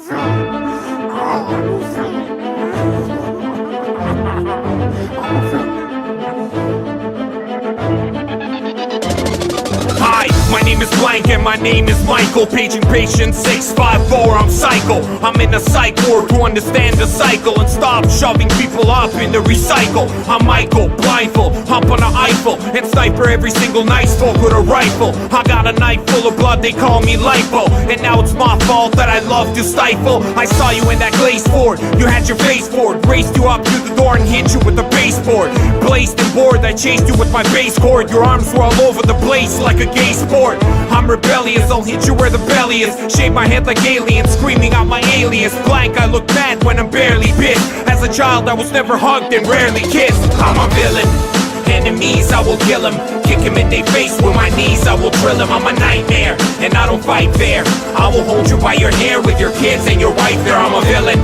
Hi, my name is Blank and my name is Michael. Paging patient 654, I'm psycho. I'm in a psych ward to understand the cycle and stop shoving people up in the recycle. I'm Michael, blindfold, hump on the Eiffel and sniper every single night spoke with a rifle. I got a knife full of blood, they call me lipo. And now it's my fault that I love to stifle. I saw you in that glaze Ford, you had your face forward, raced you up to the door and hit you with a baseboard. Blazed and bored, I chased you with my bass cord. Your arms were all over the place like a gay sport. I'm rebellious, I'll hit you where the belly is. Shave my head like aliens, screaming out my alias. Blank, I look mad when I'm barely bit. As a child I was never hugged and rarely kissed. I'm a villain, enemies I will kill 'em. Kick him in their face with my knees, I will drill him. I'm a nightmare, and I don't fight fair. I will hold you by your hair with your kids and your wife there. I'm a villain,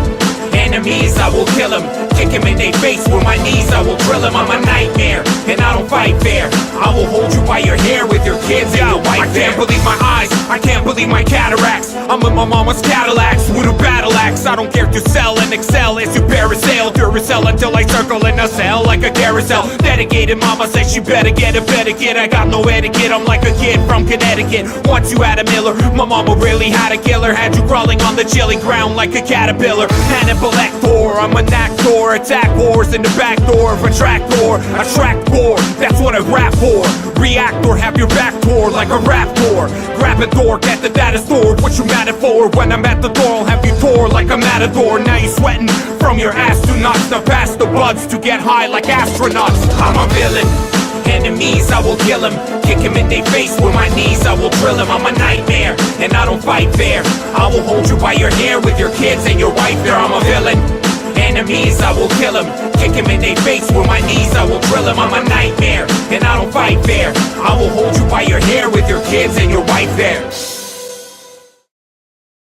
enemies I will kill 'em. Kick him in their face with my knees, I will drill him. I'm a nightmare, and I don't fight fair. I will hold you by your hair with your kids and your wife there. I can't believe my eyes, I can't believe my cataracts. I'm in my mama's Cadillacs with a battle axe. I don't care to sell and excel as you parasail Duracell until I circle in a cell like a carousel. Dedicated mama says you better get a better kid. I got no etiquette, I'm like a kid from Connecticut. Once you had a Miller, my mama really had a killer. Had you crawling on the chilly ground like a caterpillar. Hannibal Lecter, I'm an actor. Attack wars in the back door of a tractor. Attract more, that's what I rap for. React or have your back tore like a raptor. Grab a dork at the data store. What you mad at for? When I'm at the door I'll have you tore like a matador. Now you sweating from your ass to nuts. To pass the buds to get high like astronauts. I'm a villain, enemies I will kill 'em. Kick him in their face with my knees, I will drill him. I'm a nightmare, and I don't fight fair. I will hold you by your hair with your kids and your wife there. I'm a villain, enemies I will kill 'em. Kick him in their face with my knees, I will drill him. I'm a nightmare, and I don't fight fair. I will hold you by your hair with your kids and your wife there.